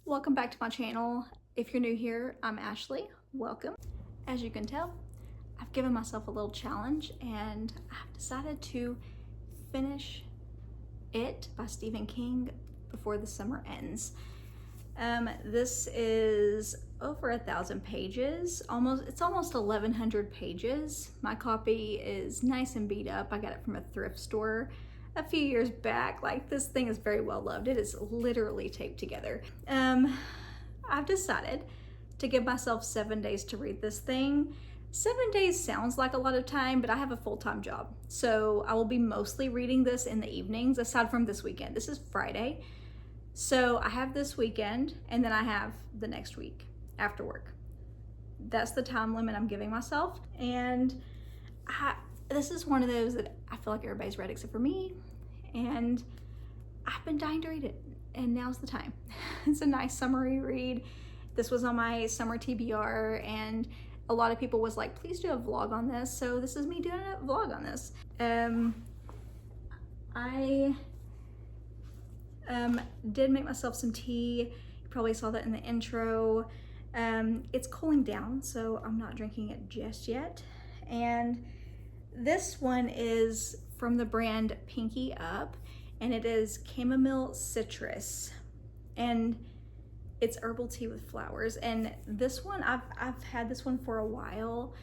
Welcome back to my channel. If you're new here, I'm Ashley. Welcome. As you can tell, I've given myself a little challenge and I've decided to finish It by Stephen King before the summer ends. This is over 1,000 pages. It's almost 1,100 pages. My copy is nice and beat up. I got it from a thrift store a few years back. Like, this thing is very well loved. It is literally taped together. I've decided to give myself 7 days to read this thing. 7 days sounds like a lot of time, but I have a full-time job. So I will be mostly reading this in the evenings, aside from this weekend. This is Friday. So I have this weekend and then I have the next week after work. That's the time limit I'm giving myself. And this is one of those that I feel like everybody's read except for me. And I've been dying to read it, and now's the time. It's a nice summery read. This was on my summer TBR, and a lot of people was like, please do a vlog on this. So this is me doing a vlog on this. I did make myself some tea. You probably saw that in the intro. It's cooling down, so I'm not drinking it just yet. And this one is from the brand Pinky Up, and it is chamomile citrus, and it's herbal tea with flowers. And this one, I've had this one for a while,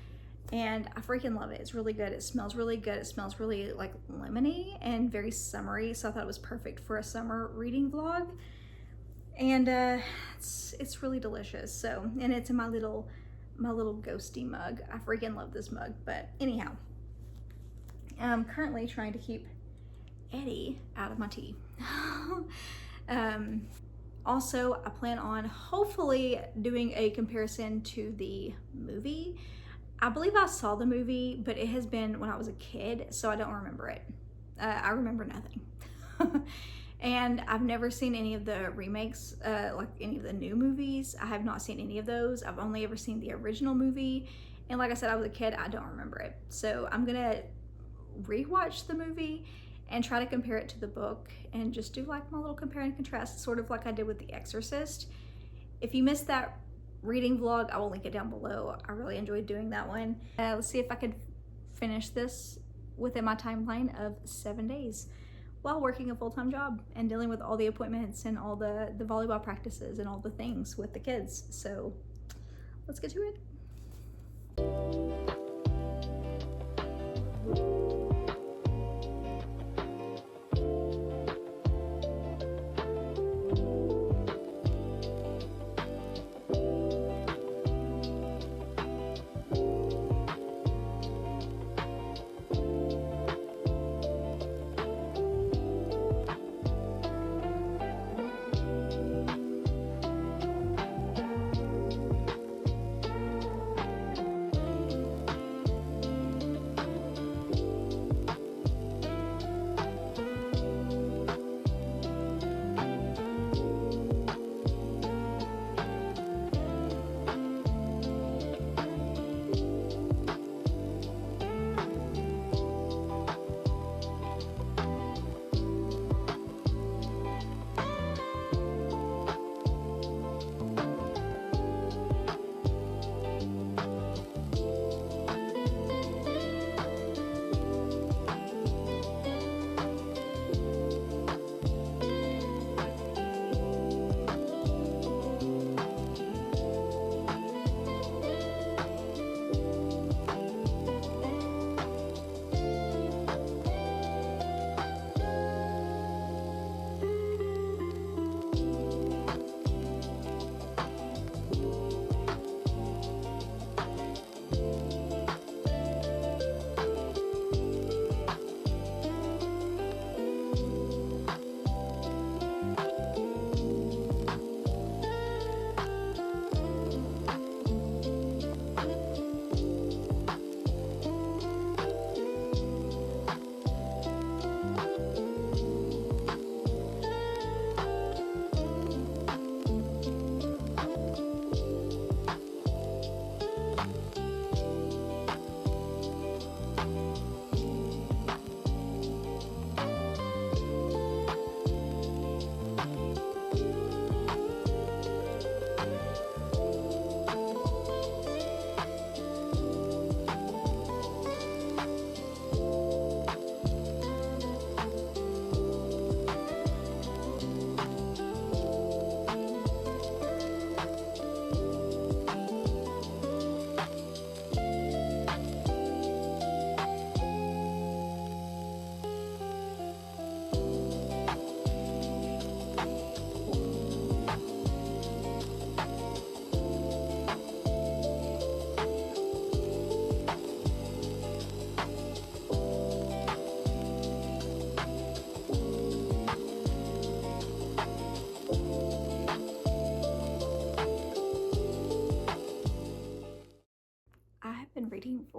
and I freaking love it. It's really good. It smells really good. It smells really like lemony and very summery, so I thought it was perfect for a summer reading vlog. And it's really delicious. So, and it's in my little ghosty mug. I freaking love this mug. But anyhow, I'm currently trying to keep Eddie out of my tea. Also, I plan on hopefully doing a comparison to the movie. I believe I saw the movie, but it has been when I was a kid, so I don't remember it. I remember nothing. And I've never seen any of the remakes, like any of the new movies. I have not seen any of those. I've only ever seen the original movie. And like I said, I was a kid, I don't remember it. So I'm gonna rewatch the movie and try to compare it to the book and just do like my little compare and contrast, sort of like I did with The Exorcist. If you missed that reading vlog, I will link it down below. I really enjoyed doing that one. Let's see if I could finish this within my timeline of 7 days while working a full-time job and dealing with all the appointments and all the volleyball practices and all the things with the kids. So let's get to it.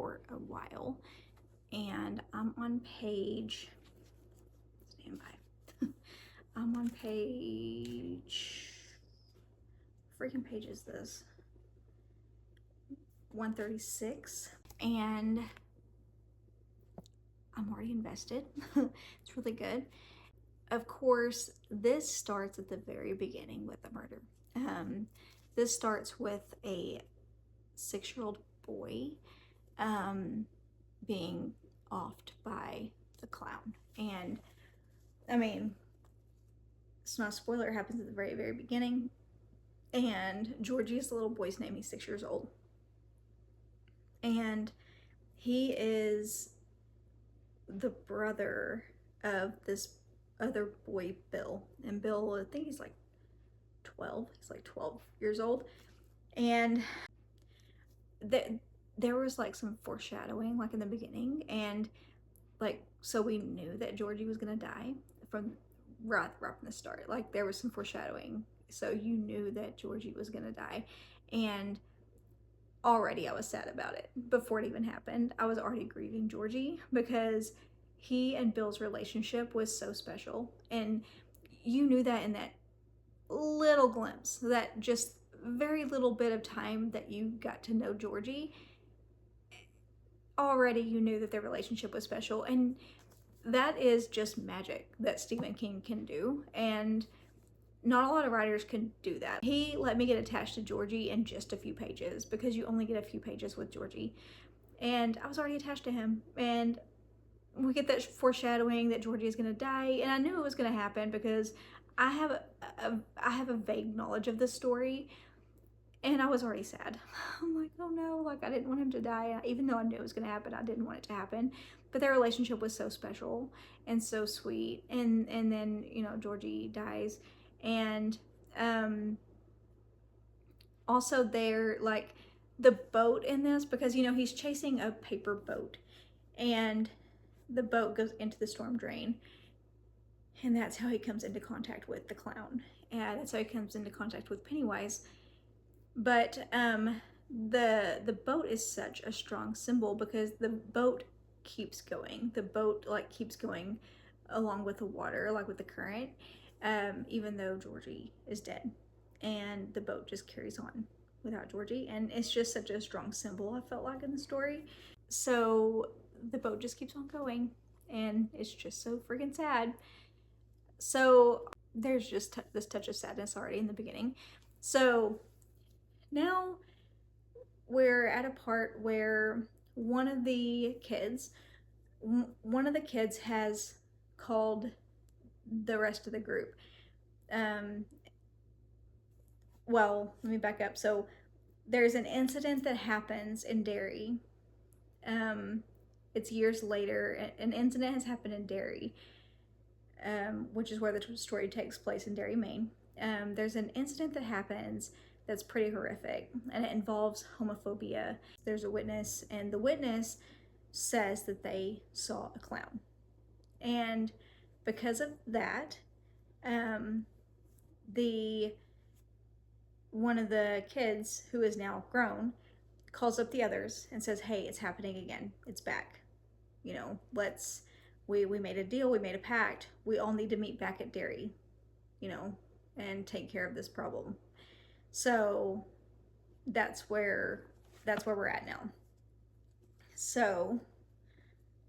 for a while. And I'm on page, stand by, I'm on page, freaking page is this? 136, and I'm already invested. It's really good. Of course, this starts at the very beginning with the murder. This starts with a 6-year-old boy being offed by the clown. And I mean, it's not a spoiler, it happens at the very, very beginning. And Georgie is the little boy's name. He's 6 years old. And he is the brother of this other boy, Bill. And Bill, I think he's like 12. He's like 12 years old. And there was like some foreshadowing like in the beginning, and like, so we knew that Georgie was gonna die from right from the start. Like, there was some foreshadowing, so you knew that Georgie was gonna die. And already I was sad about it before it even happened. I was already grieving Georgie because he and Bill's relationship was so special, and you knew that in that little glimpse, that just very little bit of time that you got to know Georgie. Already you knew that their relationship was special, and that is just magic that Stephen King can do, and not a lot of writers can do that. He let me get attached to Georgie in just a few pages, because you only get a few pages with Georgie, and I was already attached to him. And we get that foreshadowing that Georgie is going to die, and I knew it was going to happen because I have a vague knowledge of this story, and I was already sad. I'm like, oh no, like, I didn't want him to die. Even though I knew it was going to happen, I didn't want it to happen. But their relationship was so special and so sweet. And then, you know, Georgie dies. And also they're like, the boat in this, because, you know, he's chasing a paper boat, and the boat goes into the storm drain. And that's how he comes into contact with the clown. And that's how he comes into contact with Pennywise. But the boat is such a strong symbol, because the boat keeps going. The boat like keeps going along with the water, like with the current, even though Georgie is dead. And the boat just carries on without Georgie. And it's just such a strong symbol, I felt like, in the story. So the boat just keeps on going, and it's just so freaking sad. So there's just this touch of sadness already in the beginning. So now we're at a part where one of the kids has called the rest of the group. Well, let me back up. So there's an incident that happens in Derry. It's years later. An incident has happened in Derry, which is where the story takes place, in Derry, Maine. There's an incident that happens that's pretty horrific, and it involves homophobia. There's a witness, and the witness says that they saw a clown. And because of that, one of the kids, who is now grown, calls up the others and says, hey, it's happening again. It's back. You know, we made a deal, we made a pact. We all need to meet back at Derry, you know, and take care of this problem. So that's where we're at now. So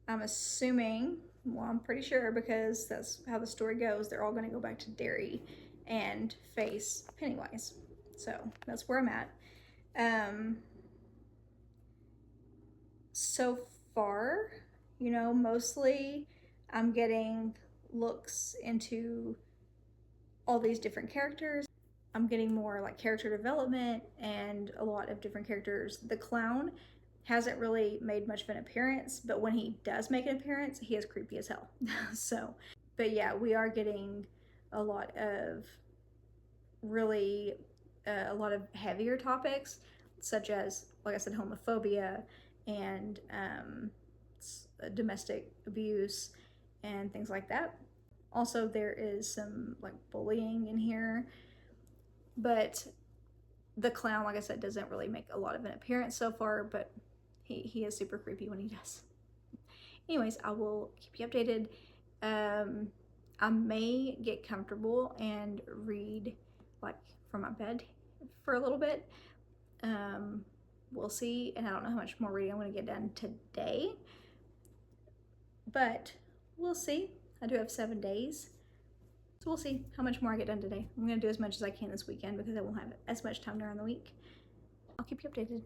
I'm assuming, well, I'm pretty sure, because that's how the story goes, they're all going to go back to Derry and face Pennywise. So that's where I'm at. So far, you know, mostly I'm getting looks into all these different characters. I'm getting more like character development and a lot of different characters. The clown hasn't really made much of an appearance, but when he does make an appearance, he is creepy as hell. So, but yeah, we are getting a lot of really, a lot of heavier topics, such as, like I said, homophobia and domestic abuse and things like that. Also, there is some like bullying in here, but the clown, like I said, doesn't really make a lot of an appearance so far, but He is super creepy when he does. Anyways, I will keep you updated. I may get comfortable and read like from my bed for a little bit. We'll see, and I don't know how much more reading I'm going to get done today, but we'll see. I do have 7 days, so we'll see how much more I get done today. I'm going to do as much as I can this weekend because I won't have as much time during the week. I'll keep you updated.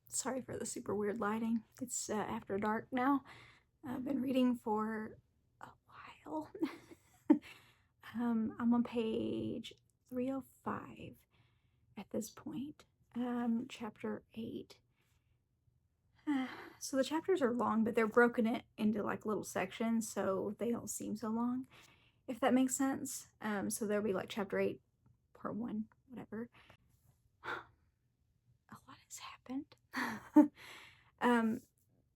Sorry for the super weird lighting. It's after dark now. I've been reading for a while. I'm on page 305 at this point, chapter 8. So the chapters are long, but they're broken it into like little sections, so they don't seem so long, if that makes sense. So there'll be like chapter 8, part 1, whatever. A lot has happened.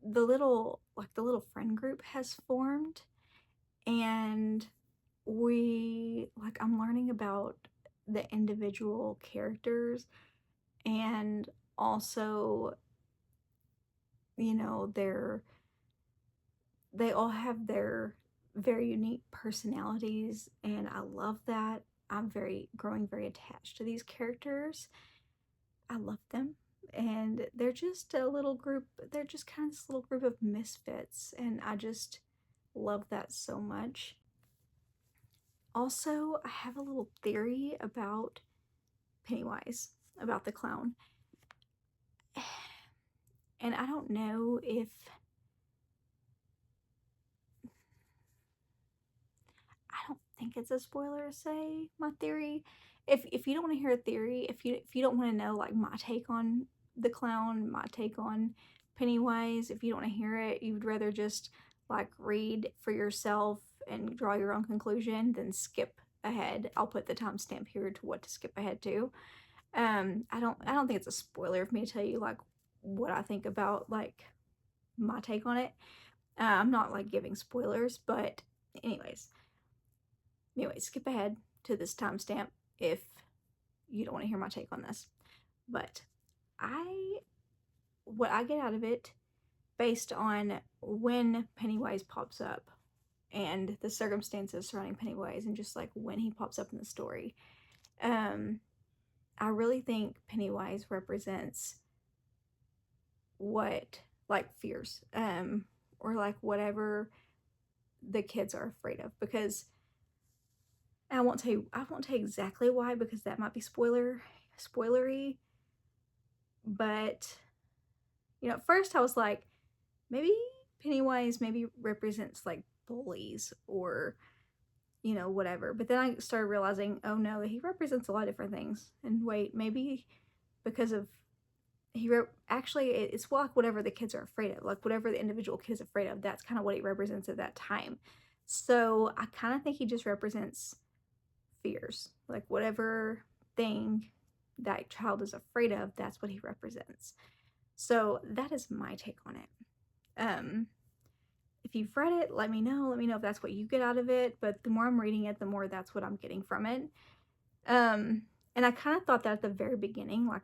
The little friend group has formed, and I'm learning about the individual characters, and also, you know, they all have their very unique personalities, and I love that. I'm growing very attached to these characters. I love them, and they're just a little group. They're just kind of this little group of misfits, and I just love that so much. Also, I have a little theory about Pennywise, about the clown. And I don't know if I don't think it's a spoiler to say my theory. If you don't want to hear a theory, if you don't want to know like my take on the clown, my take on Pennywise. If you don't want to hear it, you would rather just like read for yourself and draw your own conclusion, then skip ahead. I'll put the timestamp here to what to skip ahead to. I don't think it's a spoiler for me to tell you like what I think about like my take on it. I'm not like giving spoilers, but anyways, skip ahead to this timestamp if you don't want to hear my take on this. But what I get out of it, based on when Pennywise pops up and the circumstances surrounding Pennywise and just like when he pops up in the story, I really think Pennywise represents what like fears, or like whatever the kids are afraid of, because I won't tell you exactly why, because that might be spoilery, but at first I was like, maybe Pennywise maybe represents like bullies or whatever, but then I started realizing, oh no, he represents a lot of different things. And wait, maybe because of actually it's like whatever the kids are afraid of, like whatever the individual kid is afraid of, that's kind of what he represents at that time. So I kind of think he just represents fears, like whatever thing that child is afraid of, that's what he represents. So that is my take on it. If you've read it, let me know if that's what you get out of it, but the more I'm reading it, the more that's what I'm getting from it. And I kind of thought that at the very beginning, like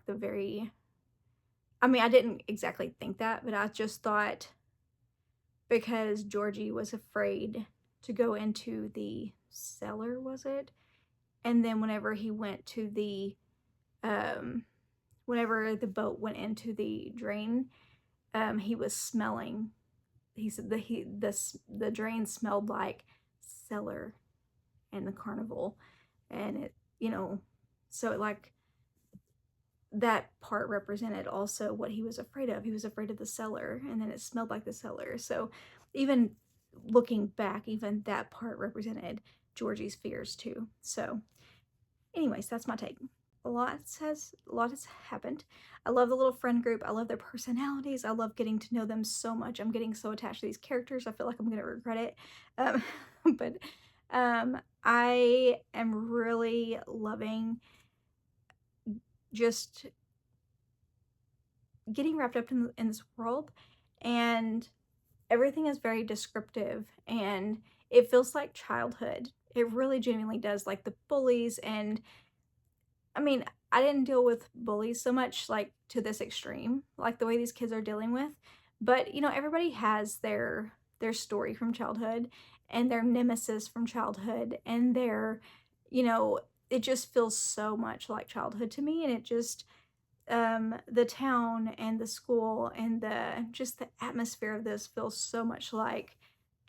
I didn't exactly think that, but I just thought because Georgie was afraid to go into the cellar, was it? And then whenever he went to the, whenever the boat went into the drain, he was smelling. He said the drain smelled like cellar and the carnival, and it, so it like that part represented also what he was afraid of. He was afraid of the cellar, and then it smelled like the cellar. So even looking back, even that part represented Georgie's fears too. So anyways, that's my take. A lot has happened. I love the little friend group. I love their personalities. I love getting to know them so much. I'm getting so attached to these characters. I feel like I'm going to regret it. But I am really loving just getting wrapped up in this world, and everything is very descriptive, and it feels like childhood. It really genuinely does, like the bullies. And I didn't deal with bullies so much like to this extreme, like the way these kids are dealing with, but everybody has their story from childhood and their nemesis from childhood, and their it just feels so much like childhood to me. And it just the town and the school and the atmosphere of this feels so much like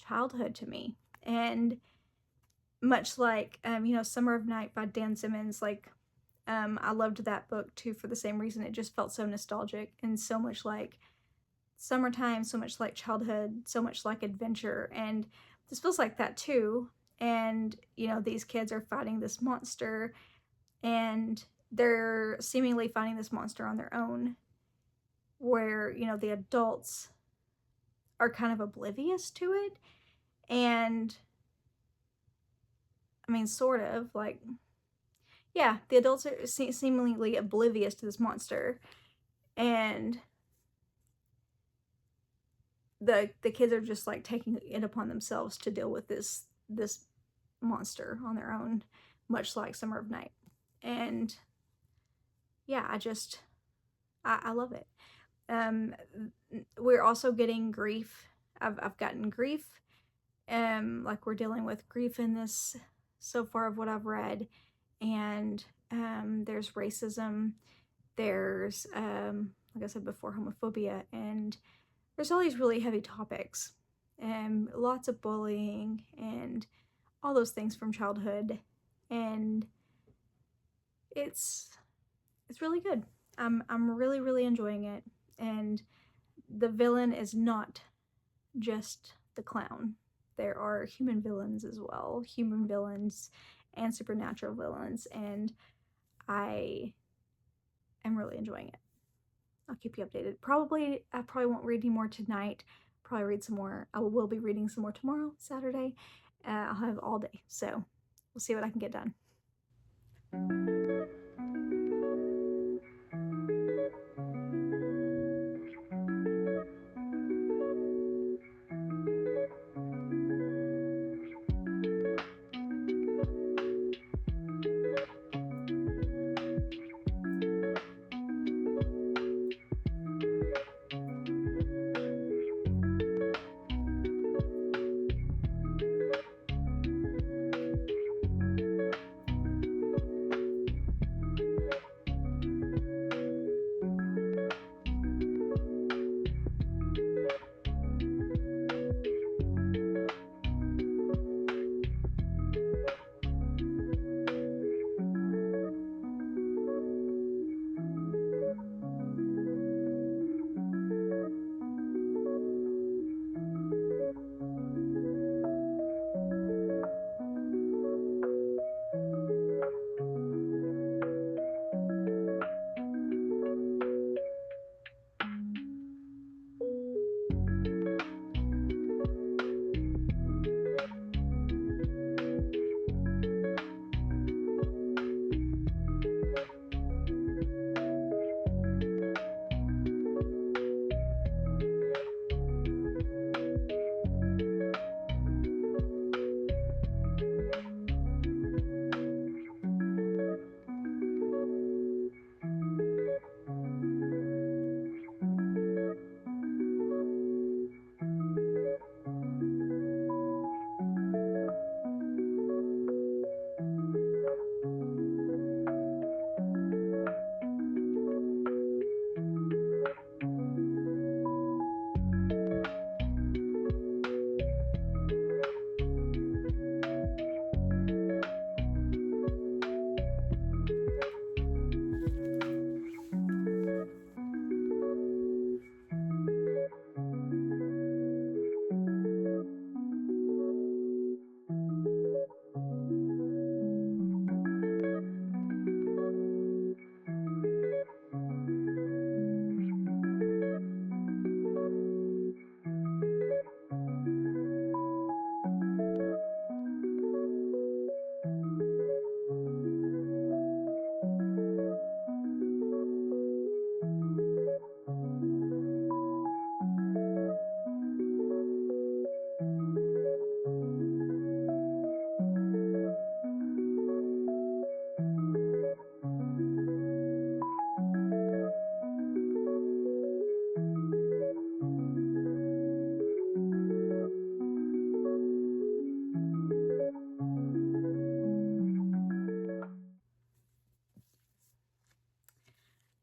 childhood to me. And much like Summer of Night by Dan Simmons, like I loved that book too for the same reason. It just felt so nostalgic and so much like summertime, so much like childhood, so much like adventure. And this feels like that too. And these kids are fighting this monster, and they're seemingly fighting this monster on their own, where the adults are kind of oblivious to it. And sort of like, yeah, the adults are seemingly oblivious to this monster, and the kids are just like taking it upon themselves to deal with this monster on their own, much like Summer of Night. And yeah, I love it. We're also getting grief. I've gotten grief, like we're dealing with grief in this so far of what I've read. And there's racism, there's like I said before, homophobia, and there's all these really heavy topics, and lots of bullying and all those things from childhood. And it's really good. I'm really enjoying it. And the villain is not just the clown. There are human villains as well, human villains and supernatural villains, and I am really enjoying it. I'll keep you updated. I probably won't read any more tonight. Probably read some more. I will be reading some more tomorrow, Saturday. I'll have all day, so we'll see what I can get done.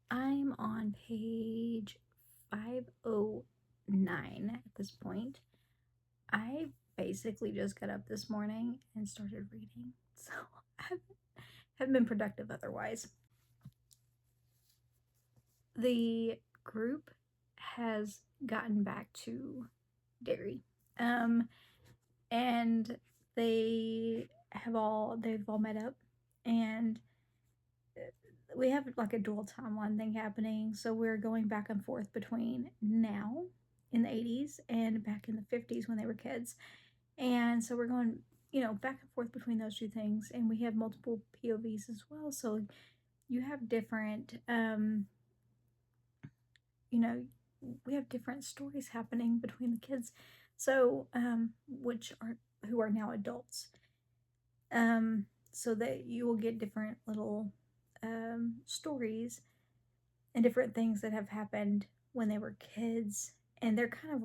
I'm on page 509 at this point. I basically just got up this morning and started reading, so I haven't been productive otherwise. The group has gotten back to Derry, and they've all met up, and we have like a dual timeline thing happening. So we're going back and forth between now in the 80s and back in the 50s when they were kids. And so we're going, back and forth between those two things. And we have multiple POVs as well. So you have different, we have different stories happening between the kids. So, who are now adults. So that you will get different little stories and different things that have happened when they were kids, and they're kind of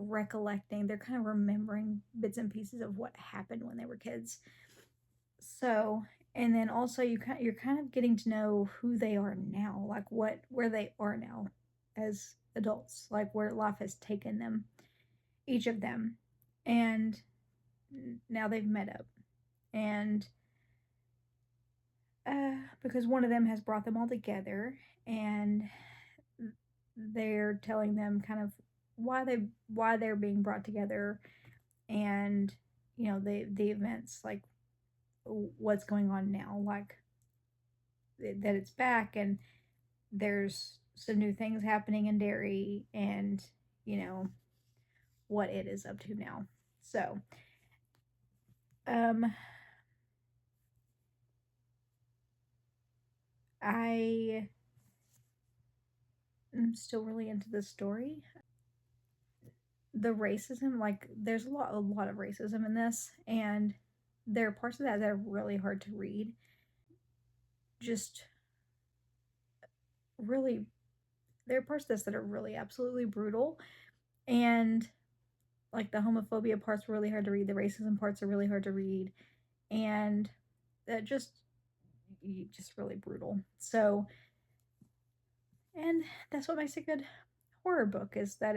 remembering bits and pieces of what happened when they were kids. So, and then also you're kind of getting to know who they are now, like where they are now as adults, like where life has taken them, each of them, and now they've met up, and because one of them has brought them all together, and they're telling them kind of why they're being brought together, and the events, like what's going on now, like that it's back, and there's some new things happening in Derry and, you know, what it is up to now. So, um, I am still really into this story. The racism, like, there's a lot of racism in this, and there are parts of that that are really hard to read. Just really, there are parts of this that are really absolutely brutal, and like the homophobia parts are really hard to read, the racism parts are really hard to read, and that just really brutal. So, and that's what makes a good horror book, is that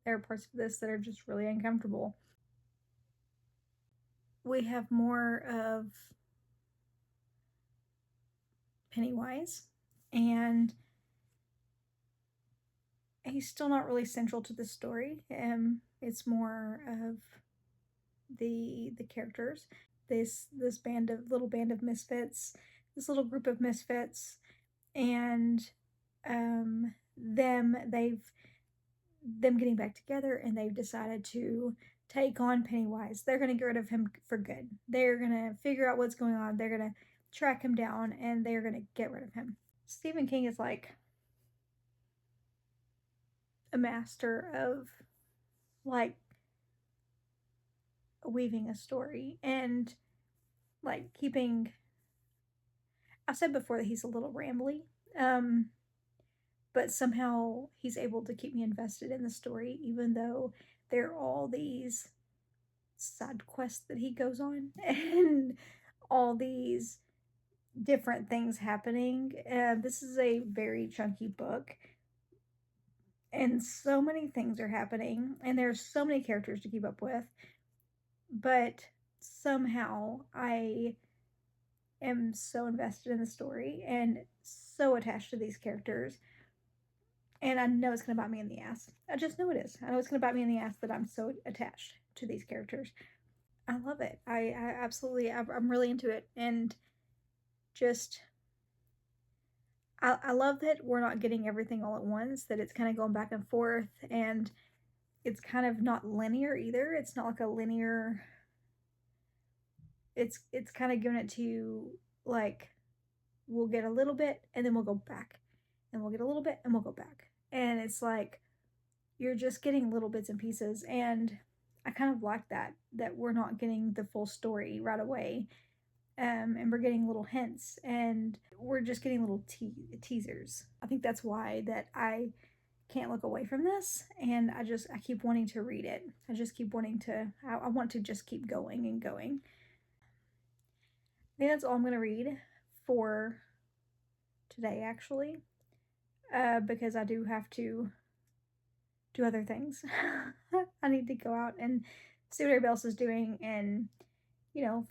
there are parts of this that are just really uncomfortable. We have more of Pennywise, and he's still not really central to the story. It's more of the characters. This little band of misfits, this little group of misfits, and them getting back together, and they've decided to take on Pennywise. They're going to get rid of him for good. They're going to figure out what's going on. They're going to track him down, and they're going to get rid of him. Stephen King is like a master of like weaving a story and like keeping. I've said before that he's a little rambly, but somehow he's able to keep me invested in the story, even though there are all these side quests that he goes on and all these different things happening. This is a very chunky book, and so many things are happening, and there's so many characters to keep up with, but somehow I am so invested in the story and so attached to these characters, and I know it's going to bite me in the ass. I just know it is. I know it's going to bite me in the ass that I'm so attached to these characters. I love it. I absolutely, I'm really into it, and just I love that we're not getting everything all at once, that it's kind of going back and forth, and it's kind of not linear either. It's not like a linear, it's kind of giving it to you like, we'll get a little bit and then we'll go back, and we'll get a little bit and we'll go back, and it's like you're just getting little bits and pieces, and I kind of like that we're not getting the full story right away. And we're getting little hints, and we're just getting little teasers. I think that's why that I can't look away from this, and I keep wanting to read it. I just keep wanting to. I want to just keep going and going. I think that's all I'm going to read for today, actually, because I do have to do other things. I need to go out and see what everybody else is doing, and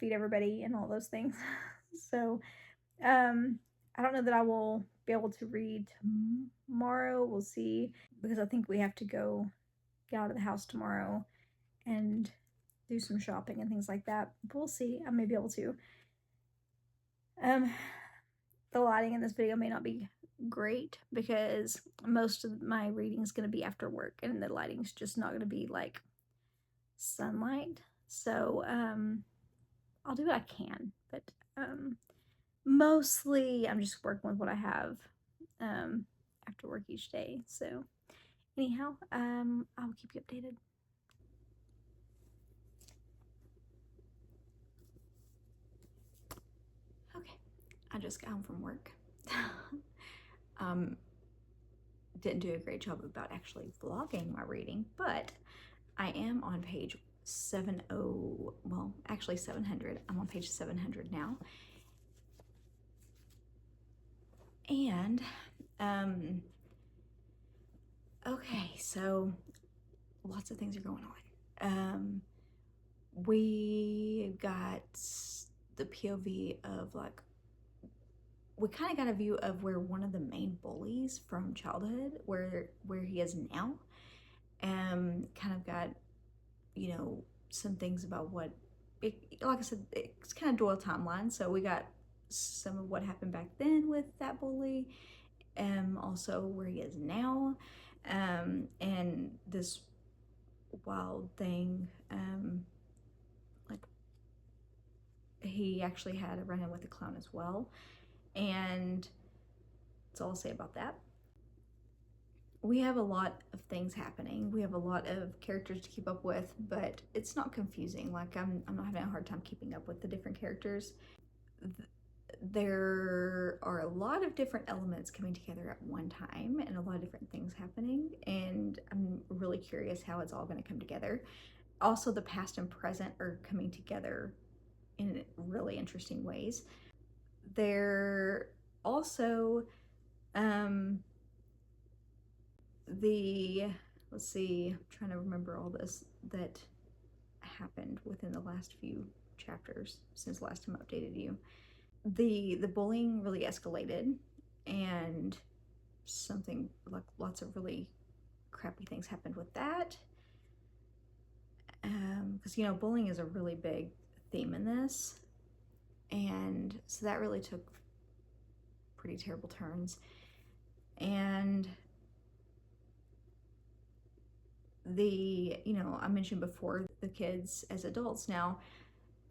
feed everybody and all those things. So, I don't know that I will be able to read tomorrow. We'll see, because I think we have to go get out of the house tomorrow and do some shopping and things like that. But we'll see. I may be able to. The lighting in this video may not be great because most of my reading is going to be after work, and the lighting's just not going to be like sunlight. So, I'll do what I can, but mostly I'm just working with what I have after work each day. So anyhow, I'll keep you updated. Okay, I just got home from work. Didn't do a great job about actually vlogging my reading, but I am on page 700. I'm on page 700 now. And, okay, so lots of things are going on. We got the POV of like, we kind of got a view of where one of the main bullies from childhood, where he is now, kind of got, some things about what, like I said, it's kind of dual timeline. So we got some of what happened back then with that bully, also where he is now, and this wild thing, like he actually had a run-in with a clown as well, and that's all I'll say about that. We have a lot of things happening. We have a lot of characters to keep up with, but it's not confusing. Like I'm not having a hard time keeping up with the different characters. There are a lot of different elements coming together at one time and a lot of different things happening, and I'm really curious how it's all going to come together. Also, the past and present are coming together in really interesting ways. They're also let's see, I'm trying to remember all this that happened within the last few chapters since last time I updated you. The bullying really escalated, and something like lots of really crappy things happened with that, because you know, bullying is a really big theme in this, and so that really took pretty terrible turns. And you know, I mentioned before, the kids as adults now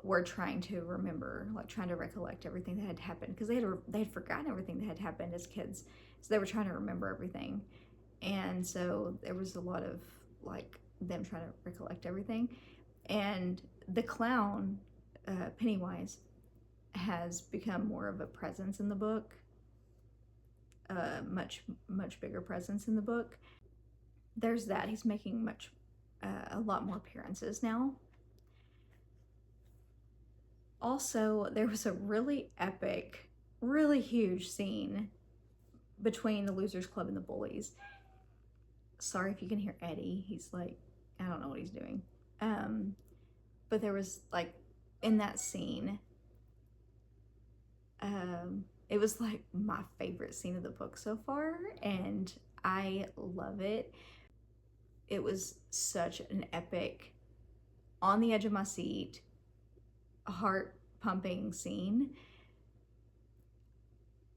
were trying to remember, like trying to recollect everything that had happened, because they had forgotten everything that had happened as kids, so they were trying to remember everything. And so there was a lot of like them trying to recollect everything. And the clown, Pennywise, has become more of a presence in the book, much bigger presence in the book. There's that. He's making a lot more appearances now. Also, there was a really epic, really huge scene between the Losers Club and the bullies. Sorry if you can hear Eddie. He's like, I don't know what he's doing. But there was like, in that scene, it was like my favorite scene of the book so far, and I love it. It was such an epic, on the edge of my seat, heart pumping scene.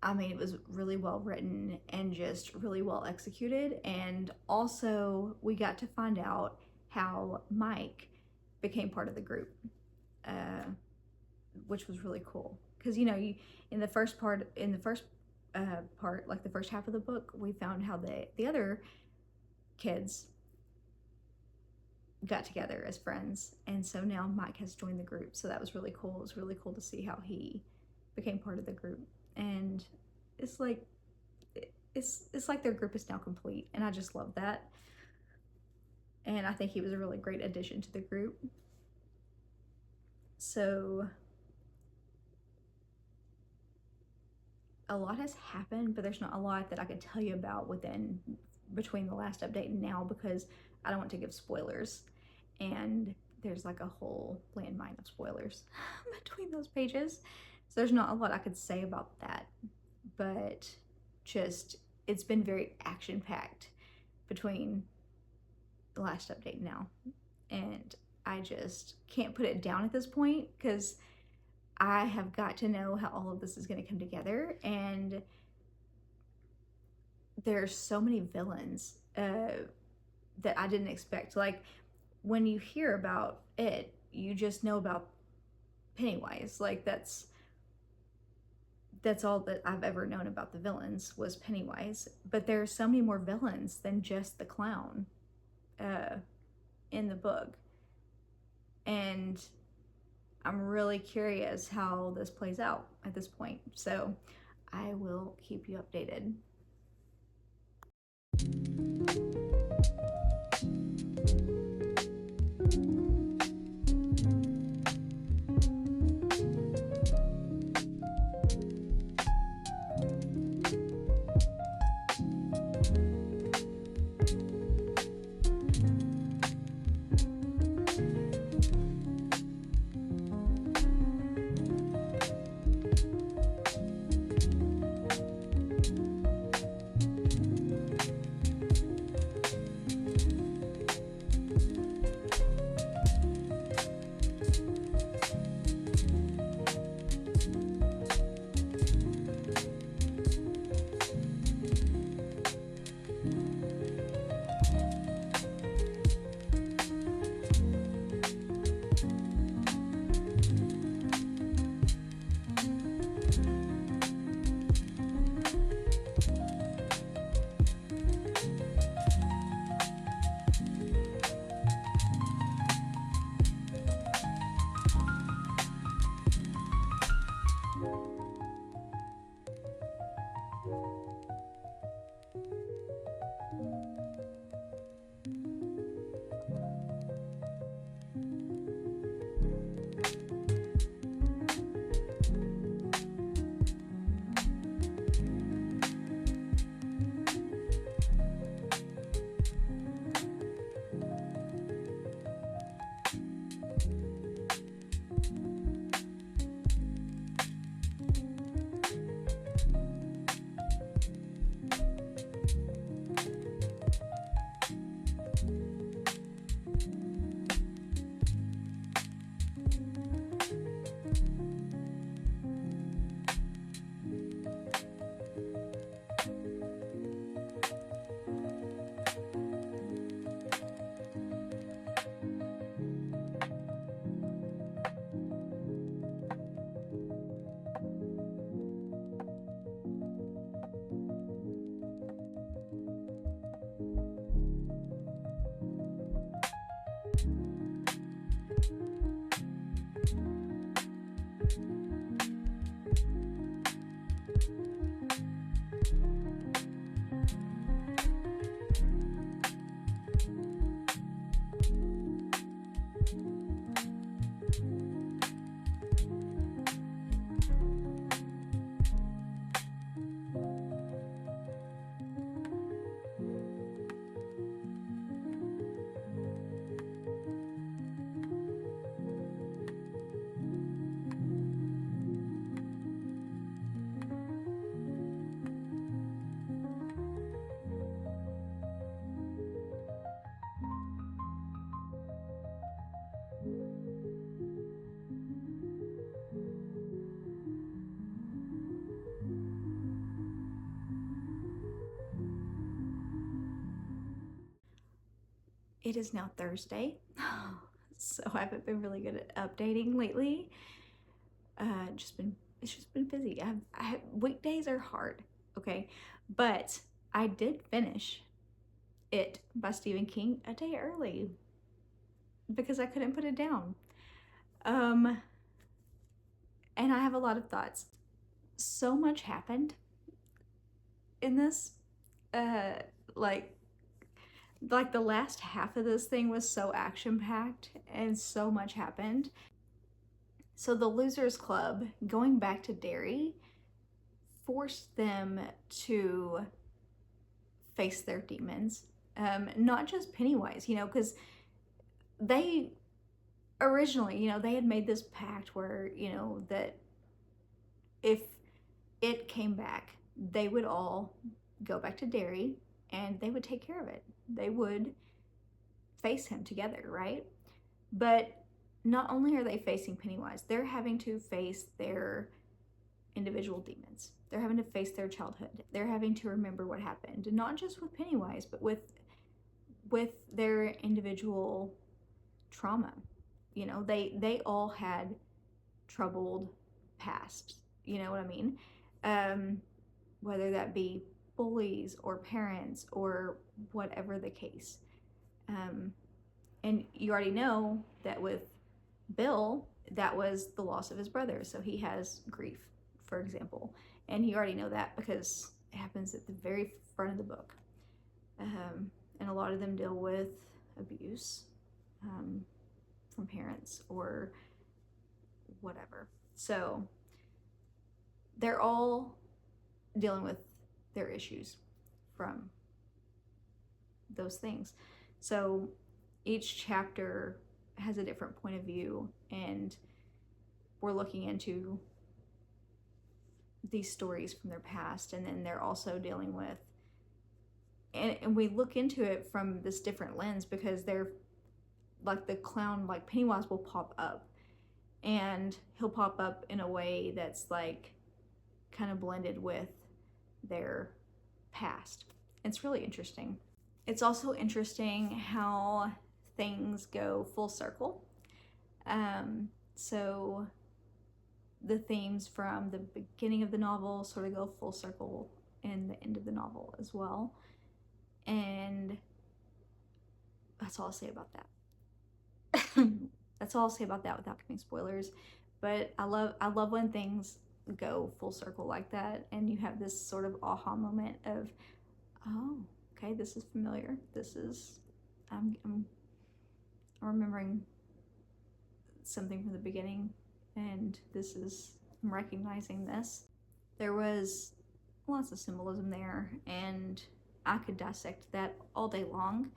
I mean, it was really well written and just really well executed. And also, we got to find out how Mike became part of the group, which was really cool. Because you know, in the first part, like the first half of the book, we found how the other kids got together as friends, and so now Mike has joined the group, so that was really cool. It was really cool to see how he became part of the group, and it's like their group is now complete, and I just love that. And I think he was a really great addition to the group. So a lot has happened, but there's not a lot that I could tell you about between the last update and now, because I don't want to give spoilers, and there's like a whole landmine of spoilers between those pages, so there's not a lot I could say about that. But just, it's been very action-packed between the last update and now, and I just can't put it down at this point, because I have got to know how all of this is going to come together. And there's so many villains that I didn't expect. Like, when you hear about it, you just know about Pennywise. Like, that's all that I've ever known about the villains, was Pennywise. But there are so many more villains than just the clown in the book, and I'm really curious how this plays out at this point, so I will keep you updated. It is now Thursday, so I haven't been really good at updating lately. It's just been busy. Weekdays are hard, okay? But I did finish It by Stephen King a day early because I couldn't put it down. And I have a lot of thoughts. So much happened in this. Like the last half of this thing was so action-packed and so much happened. So the Losers Club, going back to Derry, forced them to face their demons. Not just Pennywise, because they originally, they had made this pact where, that if it came back, they would all go back to Derry and they would take care of it. They would face him together, right? But not only are they facing Pennywise, they're having to face their individual demons. They're having to face their childhood. They're having to remember what happened, not just with Pennywise, but with their individual trauma. They all had troubled past. You know what I mean? Whether that be bullies or parents or whatever the case. And you already know that with Bill, that was the loss of his brother. So he has grief, for example. And you already know that because it happens at the very front of the book. And a lot of them deal with abuse from parents or whatever. So they're all dealing with their issues from those things. So each chapter has a different point of view, and we're looking into these stories from their past, and then they're also dealing with, and we look into it from this different lens because they're like the clown, like Pennywise will pop up, and he'll pop up in a way that's like kind of blended with their past. It's really interesting. It's also interesting how things go full circle. So the themes from the beginning of the novel sort of go full circle in the end of the novel as well. And that's all I'll say about that. That's all I'll say about that without giving spoilers. But I love when things go full circle like that, and you have this sort of aha moment of, oh, okay, this is familiar. This is, I'm remembering something from the beginning, and I'm recognizing this. There was lots of symbolism there, and I could dissect that all day long.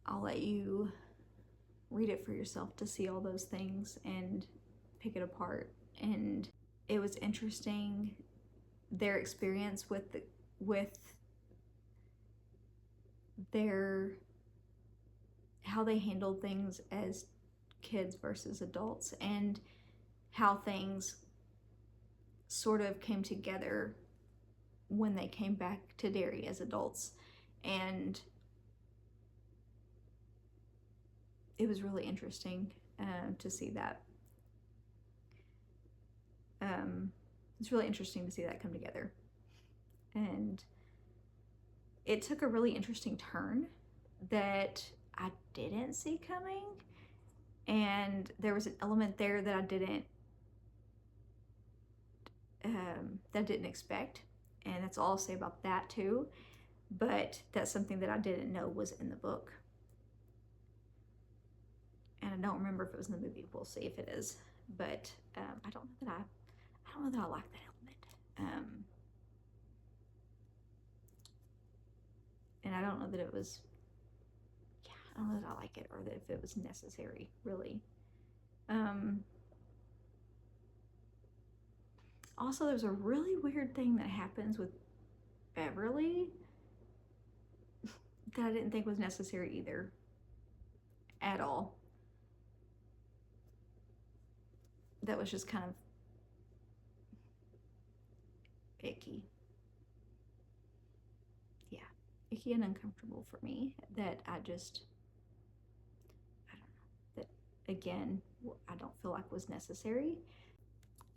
I'll let you read it for yourself to see all those things and pick it apart. And it was interesting, their experience with how they handled things as kids versus adults, and how things sort of came together when they came back to Derry as adults. And it was really interesting to see that. It's really interesting to see that come together. And it took a really interesting turn that I didn't see coming. and there was an element there that I didn't expect, and that's all I'll say about that too. But that's something that I didn't know was in the book, and I don't remember if it was in the movie. We'll see if it is, but I don't know that I like that element, and I don't know that it was. Yeah, I don't know that I like it, or that if it was necessary, really. Also, there's a really weird thing that happens with Beverly that I didn't think was necessary either, at all. That was just kind of icky. Yeah, icky and uncomfortable for me, that I don't know, that again, I don't feel like was necessary.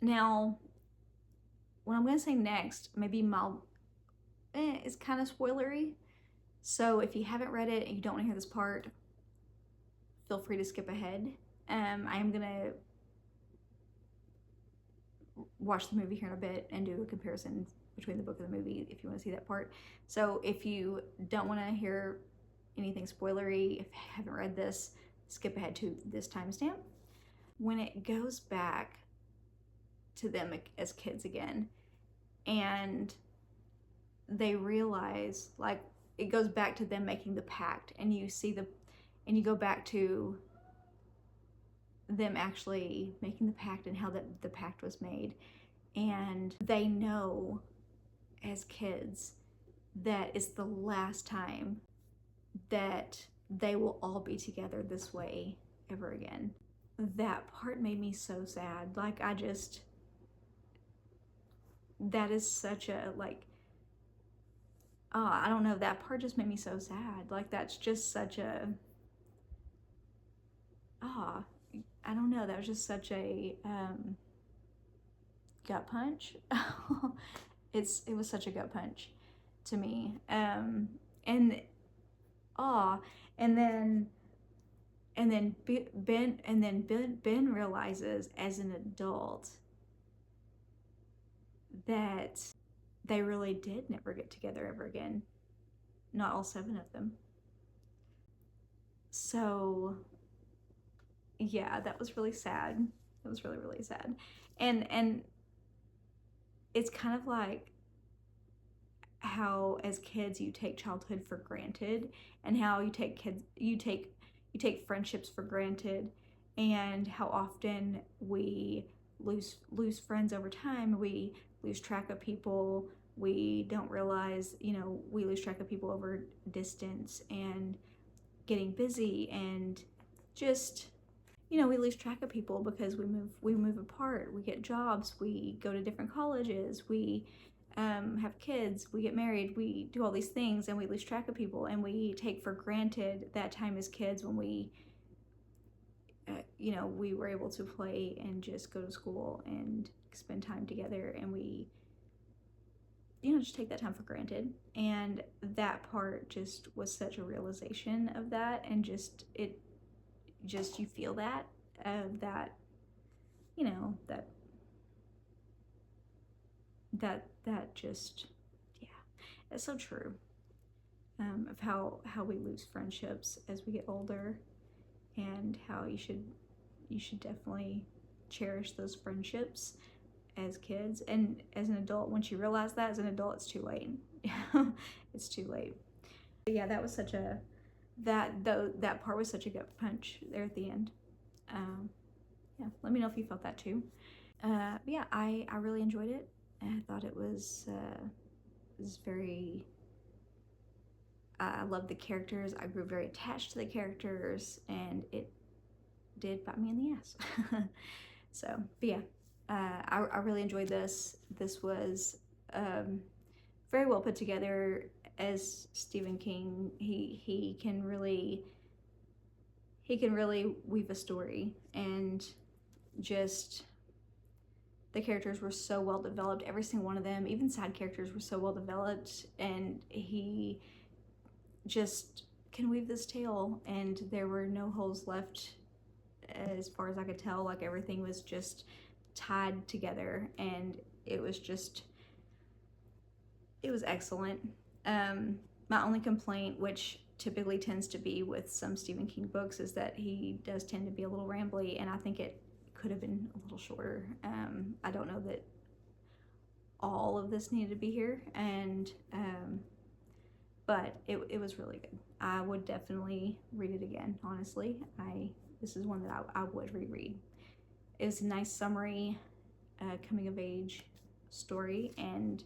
Now, what I'm going to say next, maybe mild, is kind of spoilery. So if you haven't read it and you don't want to hear this part, feel free to skip ahead. I am going to watch the movie here in a bit and do a comparison between the book and the movie if you want to see that part. So if you don't want to hear anything spoilery, if you haven't read this, skip ahead to this timestamp. When it goes back to them as kids again, and they realize, like, it goes back to them making the pact, and you go back to them actually making the pact and how the pact was made, and they know as kids that it's the last time that they will all be together this way ever again. That part made me so sad. Like, that is such a, like, I don't know, that part just made me so sad. Like, that's just such a, I don't know, that was just such a gut punch. It was such a gut punch to me. And then Ben realizes as an adult that they really did never get together ever again. Not all 7 of them. So yeah, that was really sad. It was really, really sad. And it's kind of like how as kids you take childhood for granted, and how you take friendships for granted, and how often we lose friends over time. We lose track of people. We don't realize, we lose track of people over distance and getting busy, and just, we lose track of people because we move apart, we get jobs, we go to different colleges, we have kids, we get married, we do all these things, and we lose track of people, and we take for granted that time as kids when we we were able to play and just go to school and spend time together, and we just take that time for granted. And that part just was such a realization of that, and you feel that that just, yeah, it's so true, of how we lose friendships as we get older, and how you should definitely cherish those friendships as kids, and as an adult, once you realize that as an adult, it's too late. It's too late. But yeah, that was that part was such a gut punch there at the end. Yeah, let me know if you felt that too. But yeah, I really enjoyed it. I thought it was very, I loved the characters. I grew very attached to the characters, and it did bite me in the ass. So, but yeah, I really enjoyed this. This was very well put together. As Stephen King, he can really weave a story, and just the characters were so well developed. Every single one of them, even side characters, were so well developed, and he just can weave this tale, and there were no holes left as far as I could tell. Like everything was just tied together, and it was excellent. My only complaint, which typically tends to be with some Stephen King books, is that he does tend to be a little rambly, and I think it could have been a little shorter. I don't know that all of this needed to be here, and but it was really good. I would definitely read it again, honestly. This is one that I would reread. It's a nice summary coming of age story, and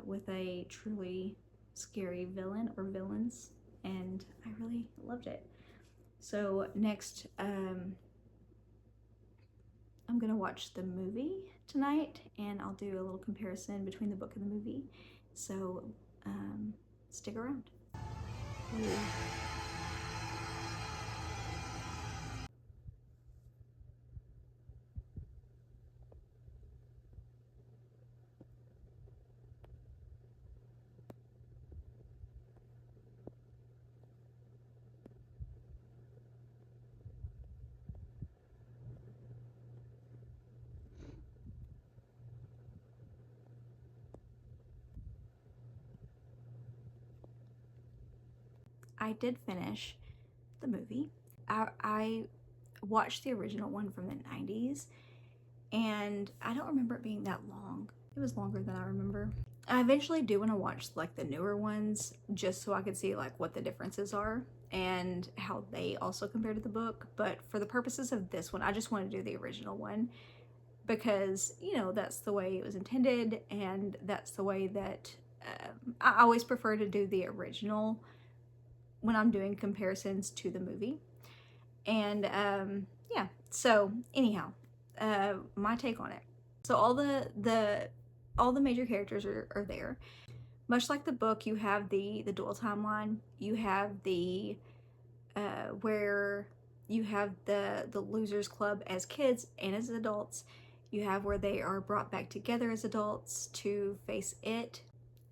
with a truly scary villain or villains, and I really loved it. So next, I'm gonna watch the movie tonight, and I'll do a little comparison between the book and the movie. So stick around. Ooh. I did finish the movie. I watched the original one from the 90s, and I don't remember it being that long. It was longer than I remember. I eventually do want to watch like the newer ones, just so I could see like what the differences are and how they also compare to the book. But for the purposes of this one, I just want to do the original one, because you know that's the way it was intended, and that's the way that I always prefer to do the original when I'm doing comparisons to the movie. And yeah, so anyhow, my take on it. So all the major characters are there. Much like the book, you have the dual timeline. You have the where you have the Losers Club as kids and as adults. You have where they are brought back together as adults to face it,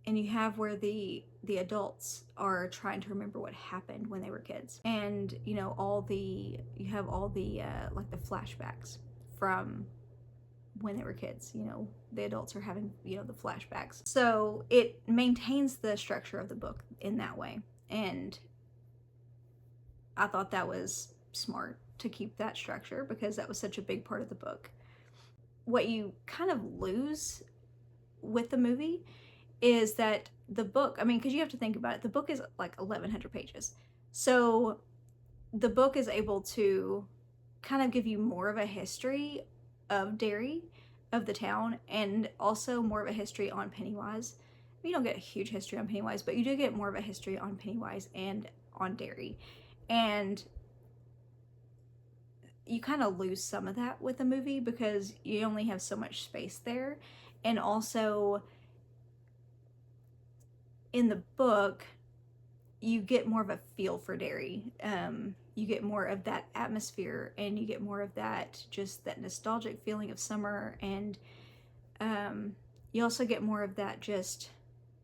and you have where the adults are trying to remember what happened when they were kids. And you know, you have all the like the flashbacks from when they were kids. You know, the adults are having, you know, the flashbacks. So it maintains the structure of the book in that way, and I thought that was smart to keep that structure, because that was such a big part of the book. What you kind of lose with the movie is that the book, I mean, because you have to think about it, the book is like 1,100 pages. So the book is able to kind of give you more of a history of Derry, of the town, and also more of a history on Pennywise. You don't get a huge history on Pennywise, but you do get more of a history on Pennywise and on Derry. And you kind of lose some of that with the movie, because you only have so much space there. And also in the book, you get more of a feel for Derry. You get more of that atmosphere, and you get more of that, just that nostalgic feeling of summer. And you also get more of that, just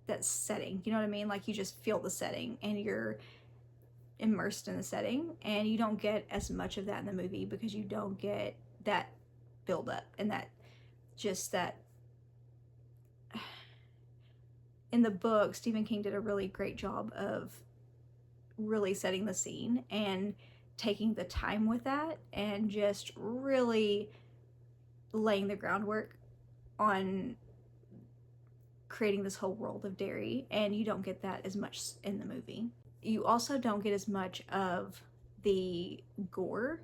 that setting, you know what I mean? Like you just feel the setting, and you're immersed in the setting, and you don't get as much of that in the movie, because you don't get that build up and that, just that. In the book, Stephen King did a really great job of really setting the scene and taking the time with that, and just really laying the groundwork on creating this whole world of Derry, and you don't get that as much in the movie. You also don't get as much of the gore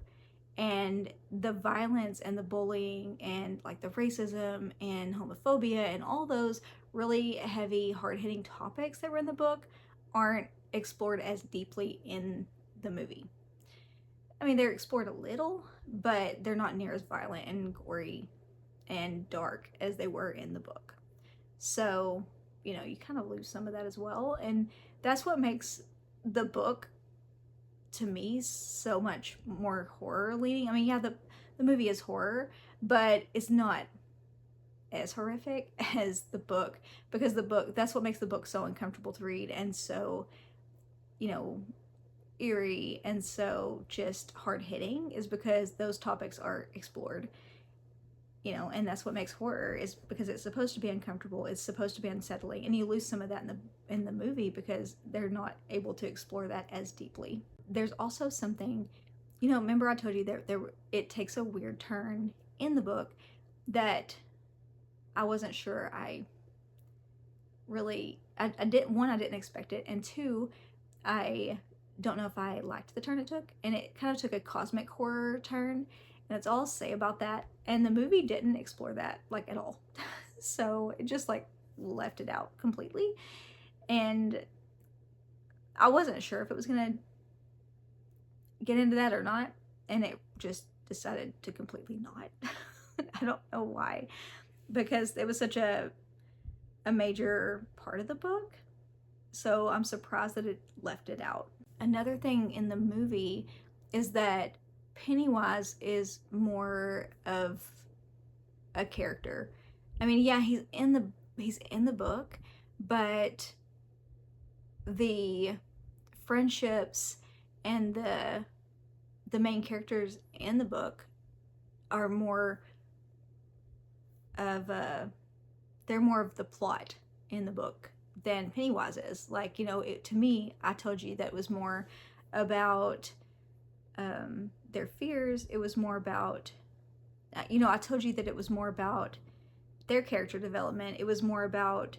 and the violence and the bullying and like the racism and homophobia and all those really heavy, hard-hitting topics that were in the book aren't explored as deeply in the movie. I mean, they're explored a little, but they're not near as violent and gory and dark as they were in the book. So, you know, you kind of lose some of that as well, and that's what makes the book, to me, so much more horror leaning. I mean, yeah, the movie is horror, but it's not as horrific as the book, because the book, that's what makes the book so uncomfortable to read, and so, you know, eerie and so just hard-hitting is because those topics are explored, you know, and that's what makes horror, is because it's supposed to be uncomfortable, it's supposed to be unsettling, and you lose some of that in the movie because they're not able to explore that as deeply. There's also something, you know, remember I told you it takes a weird turn in the book that I wasn't sure I didn't expect it, and two, I don't know if I liked the turn it took, and it kind of took a cosmic horror turn, and that's all I'll say about that. And the movie didn't explore that like at all. So it just like left it out completely, and I wasn't sure if it was gonna get into that or not, and it just decided to completely not. I don't know why, because it was such a major part of the book, so I'm surprised that it left it out. Another thing in the movie is that Pennywise is more of a character. I mean, yeah, he's in the book, but the friendships and the main characters in the book are more of they're more of the plot in the book than Pennywise is. Like, you know, to me, I told you that it was more about their fears. It was more about, you know, I told you that it was more about their character development. It was more about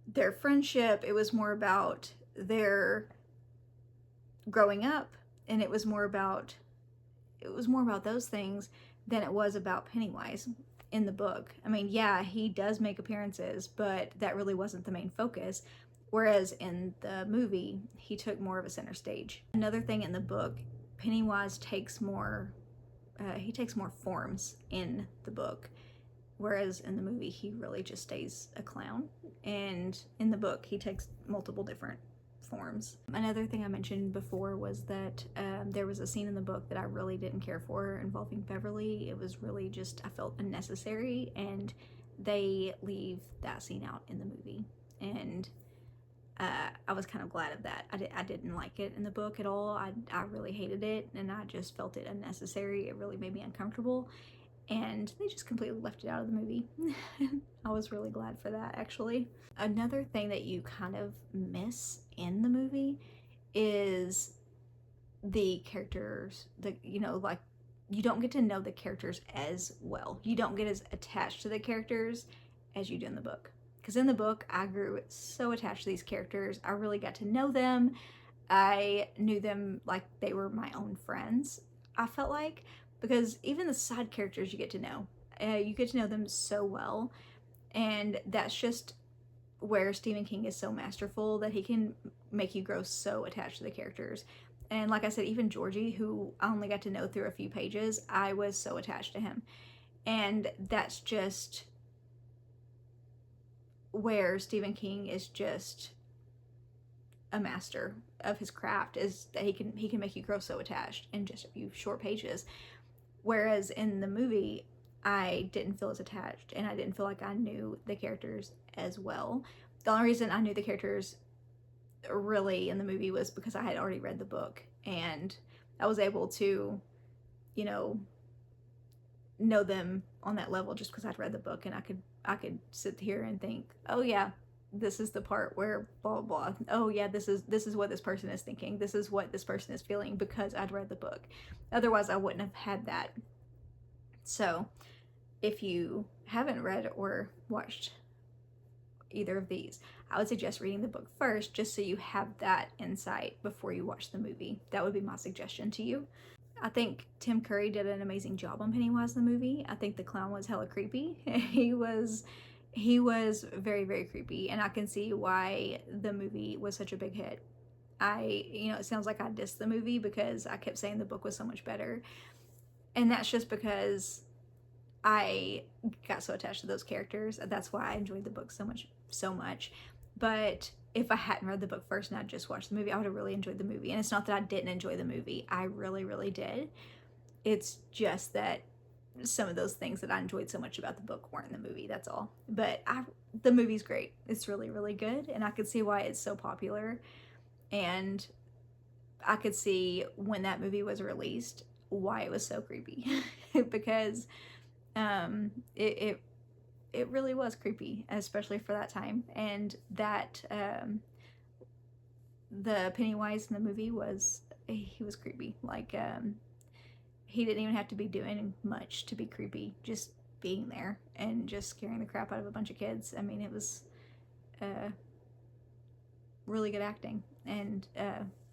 their friendship. It was more about their growing up, and it was more about those things than it was about Pennywise in the book. I mean, yeah, he does make appearances, but that really wasn't the main focus, whereas in the movie he took more of a center stage. Another thing in the book, Pennywise takes more forms in the book, whereas in the movie he really just stays a clown, and in the book he takes multiple different forms. Another thing I mentioned before was that there was a scene in the book that I really didn't care for involving Beverly. It was really just, I felt unnecessary, and they leave that scene out in the movie, and I was kind of glad of that. I didn't like it in the book at all. I really hated it, and I just felt it unnecessary. It really made me uncomfortable, and they just completely left it out of the movie. I was really glad for that, actually. Another thing that you kind of miss in the movie is the characters, you know, like, you don't get to know the characters as well. You don't get as attached to the characters as you do in the book. Because in the book, I grew so attached to these characters. I really got to know them. I knew them like they were my own friends, I felt like, because even the side characters you get to know. You get to know them so well, and that's just where Stephen King is so masterful, that he can make you grow so attached to the characters. And like I said, even Georgie, who I only got to know through a few pages, I was so attached to him. And that's just where Stephen King is just a master of his craft, is that he can make you grow so attached in just a few short pages. Whereas in the movie, I didn't feel as attached, and I didn't feel like I knew the characters as well. The only reason I knew the characters really in the movie was because I had already read the book, and I was able to, you know them on that level just because I'd read the book, and I could sit here and think, oh yeah, this is the part where blah blah blah. Oh yeah, this is what this person is thinking. This is what this person is feeling, because I'd read the book. Otherwise, I wouldn't have had that. So, if you haven't read or watched either of these, I would suggest reading the book first, just so you have that insight before you watch the movie. That would be my suggestion to you. I think Tim Curry did an amazing job on Pennywise in the movie. I think the clown was hella creepy. He was very, very creepy, and I can see why the movie was such a big hit. It sounds like I dissed the movie because I kept saying the book was so much better, and that's just because I got so attached to those characters. That's why I enjoyed the book so much. But if I hadn't read the book first and I'd just watched the movie, I would have really enjoyed the movie. And it's not that I didn't enjoy the movie. I really, really did. It's just that some of those things that I enjoyed so much about the book weren't in the movie, that's all. But the movie's great. It's really, really good, and I could see why it's so popular. And I could see when that movie was released why it was so creepy because it really was creepy, especially for that time. And that the Pennywise in the movie he was creepy. Like he didn't even have to be doing much to be creepy, just being there and just scaring the crap out of a bunch of kids. I mean, it was really good acting. And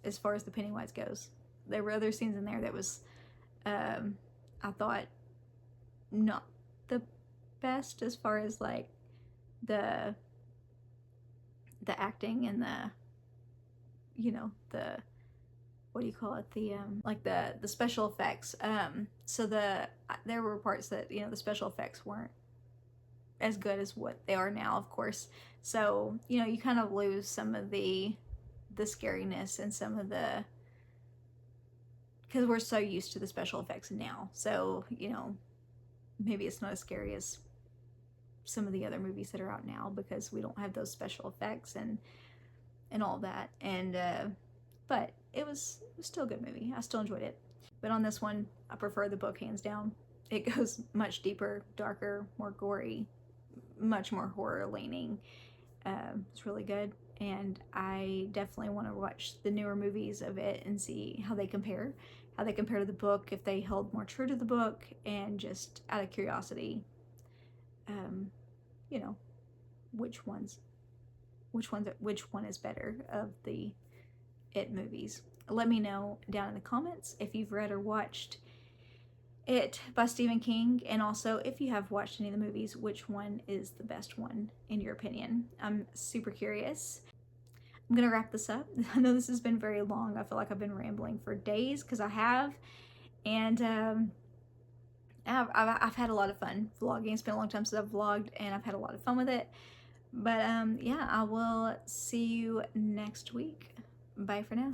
as far as the Pennywise goes, there were other scenes in there that was I thought not the best as far as like the acting and the, you know, the, what do you call it, the like the special effects. So there were parts that, you know, the special effects weren't as good as what they are now, of course. So, you know, you kind of lose some of the scariness and some of the, because we're so used to the special effects now. So, you know, maybe it's not as scary as some of the other movies that are out now because we don't have those special effects and all that. And but it was still a good movie. I still enjoyed it. But on this one, I prefer the book hands down. It goes much deeper, darker, more gory, much more horror leaning. It's really good, and I definitely want to watch the newer movies of it and see how they compare to the book, if they held more true to the book, and just out of curiosity, you know, which one is better of the It movies. Let me know down in the comments if you've read or watched It by Stephen King, and also if you have watched any of the movies, which one is the best one in your opinion. I'm super curious. I'm gonna wrap this up. I know this has been very long. I feel like I've been rambling for days because I have, and I've had a lot of fun vlogging. It's been a long time since I've vlogged, and I've had a lot of fun with it. But yeah, I will see you next week. Bye for now.